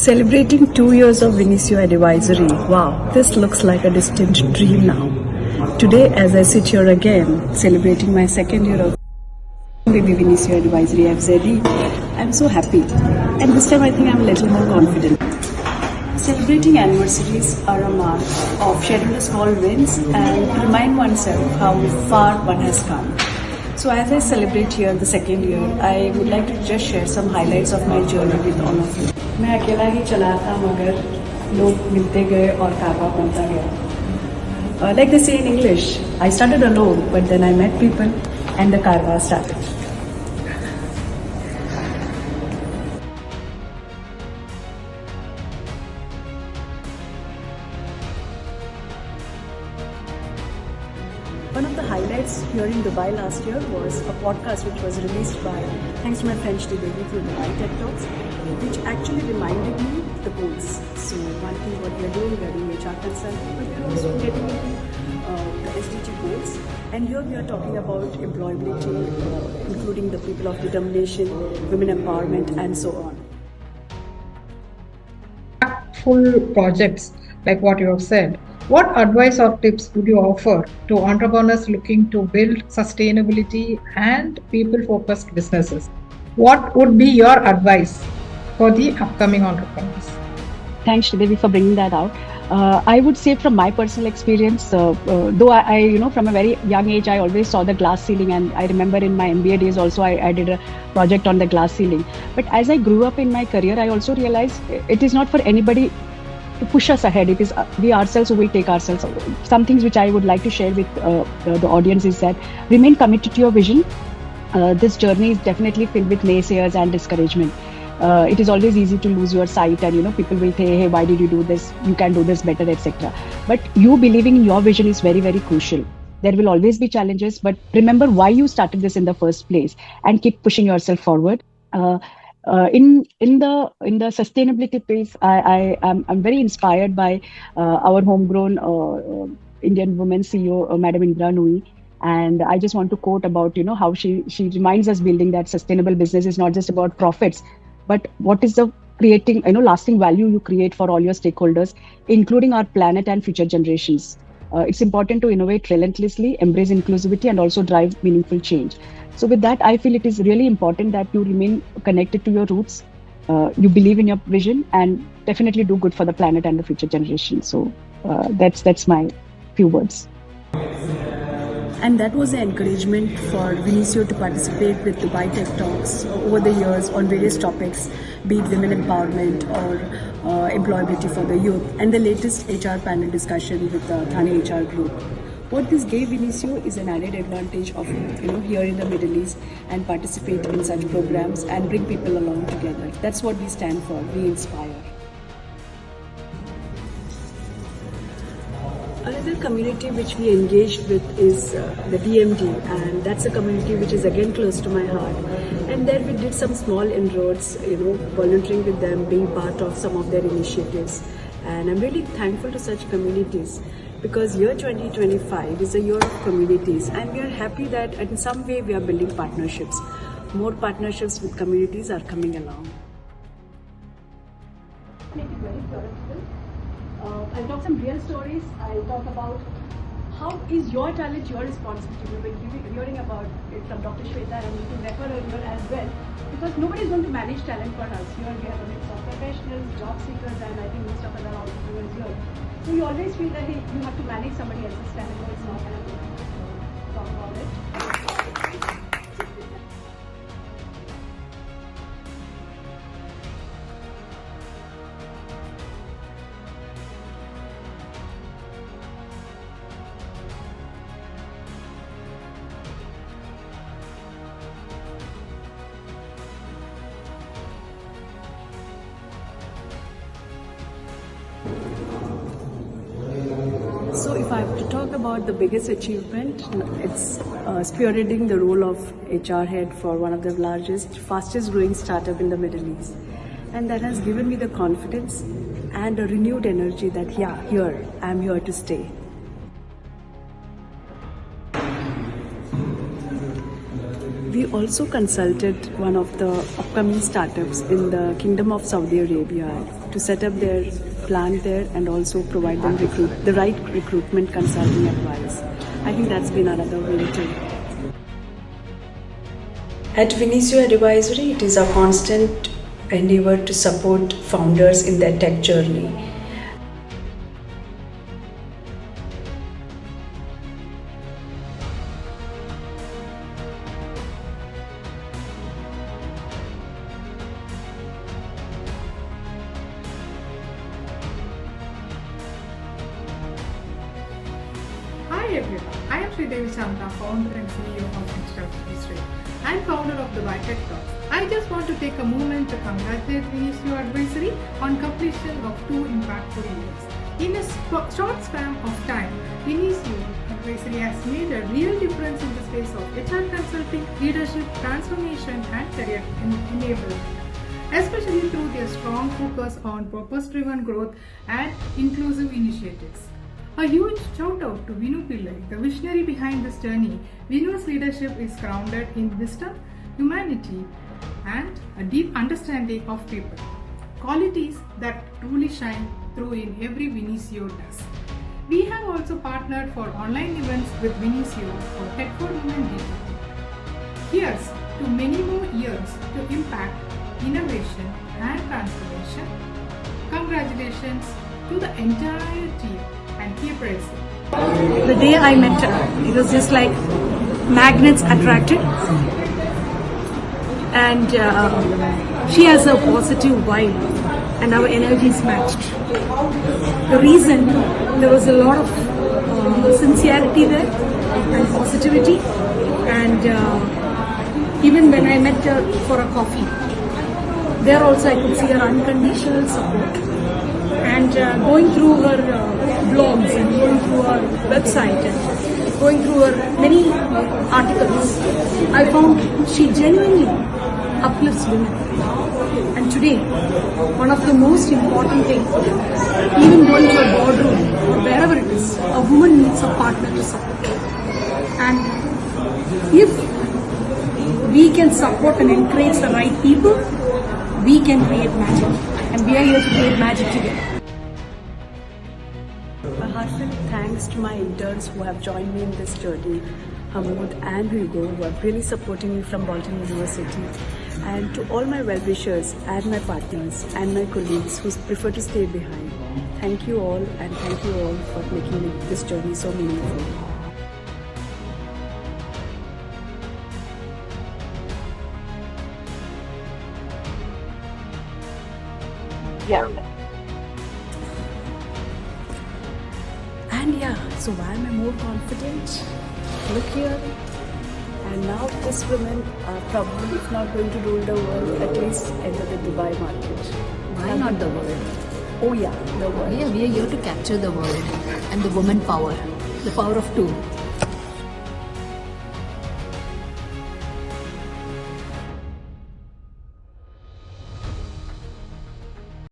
Celebrating 2 years of Vinicio Advisory. Wow, this looks like a distant dream now. Today, as I sit here again, celebrating my second year of Baby Vinicio Advisory FZE, I'm so happy. And this time I think I'm a little more confident. Celebrating anniversaries are a mark of sharing the small wins and remind oneself how far one has come. So as I celebrate here the second year, I would like to just share some highlights of my journey with all of you. मैं अकेला ही चला था मगर लोग मिलते गए और कारवा बनता गया. Like they say in English, I started alone, but then I met people and the कारवा started. One of the highlights here in Dubai last year was a podcast which was released by, thanks to my friend Sridevi through Dubai Tech Talks, which actually reminded me the goals. So one thing what we are doing HR consulting, but we are also getting into the SDG goals. And here we are talking about employability, including the people of determination, women empowerment, and so on. Full projects like what you have said. What advice or tips would you offer to entrepreneurs looking to build sustainability and people-focused businesses? What would be your advice for the upcoming entrepreneurs? Thanks, Sridevi, for bringing that out. I would say from my personal experience, though I from a very young age, I always saw the glass ceiling, and I remember in my MBA days also, I did a project on the glass ceiling. But as I grew up in my career, I also realized it is not for anybody to push us ahead. It is we ourselves who will take ourselves. Some things which I would like to share with the audience is that remain committed to your vision. This journey is definitely filled with naysayers and discouragement. It is always easy to lose your sight, and people will say, hey, why did you do this? You can do this better, etc. But you believing in your vision is very, very crucial. There will always be challenges, but remember why you started this in the first place and keep pushing yourself forward. In the sustainability space, I'm very inspired by our homegrown Indian woman CEO, Madam Indra Nooyi, and I just want to quote about how she reminds us building that sustainable business is not just about profits, but what is the creating lasting value you create for all your stakeholders, including our planet and future generations. It's important to innovate relentlessly, embrace inclusivity, and also drive meaningful change. So with that, I feel it is really important that you remain connected to your roots, you believe in your vision, and definitely do good for the planet and the future generations. So that's my few words. And that was the encouragement for Vinicio to participate with Dubai Tech Talks over the years on various topics, be it women empowerment or employability for the youth, and the latest HR panel discussion with the Thane HR group. What this gave Vinicio is an added advantage of here in the Middle East and participate in such programs and bring people along together. That's what we stand for. We inspire. Another community which we engaged with is the DMD, and that's a community which is again close to my heart. And there we did some small inroads, volunteering with them, being part of some of their initiatives. And I'm really thankful to such communities, because year 2025 is a year of communities, and we are happy that in some way we are building partnerships. More partnerships with communities are coming along. I'll talk some real stories. I'll talk about how is your talent your responsibility. We've been hearing about it from Dr. Shweta, and we can refer her as well, because nobody is going to manage talent for us. Here we have a mix of professionals, job seekers, and I think most of us are entrepreneurs here. So you always feel that you have to manage somebody else's talent, or it's not going to talk about it. So if I have to talk about the biggest achievement, it's spearheading the role of HR head for one of the largest, fastest growing startup in the Middle East. And that has given me the confidence and a renewed energy that I'm here to stay. We also consulted one of the upcoming startups in the Kingdom of Saudi Arabia to set up their plant there and also provide them the right recruitment consulting advice. I think that's been another way too. At Vinicio Advisory, it is our constant endeavor to support founders in their tech journey. Hi everyone, I am Sridevi Chandra, founder and CEO of Digital History. I am founder of the Tech Talks. I just want to take a moment to congratulate Vinicio Advisory on completion of 2 impactful years. In a short span of time, Vinicio Advisory has made a real difference in the space of HR consulting, leadership, transformation and career enablement, especially through their strong focus on purpose-driven growth and inclusive initiatives. A huge shout out to Vinu Pillai, the visionary behind this journey. Vinu's leadership is grounded in wisdom, humanity, and a deep understanding of people. Qualities that truly shine through in every Vinicio does. We have also partnered for online events with Vinicio for Tech for Women Day. Here's to many more years to impact innovation and transformation. Congratulations to the entire team. And keep racing. The day I met her, it was just like magnets attracted, and she has a positive vibe and our energies matched. The reason, there was a lot of sincerity there and positivity, and even when I met her for a coffee, there also I could see her unconditional support. And going through her blogs and going through her website and going through her many articles, I found she genuinely uplifts women. And today, one of the most important things, even going to a boardroom or wherever it is, a woman needs a partner to support. And if we can support and encourage the right people, we can create magic. And we are here to create magic together. A heartfelt thanks to my interns who have joined me in this journey, Hamoud and Hugo, who are really supporting me from Baltimore University, and to all my well-wishers and my partners and my colleagues who prefer to stay behind. Thank you all, and thank you all for making this journey so meaningful. Yeah. And yeah, so why am I more confident? Look here. And now these women are probably, if not going to rule the world, at least enter the Dubai market. Why not the world? Oh yeah, the world. We are here to capture the world and the woman power, the power of two.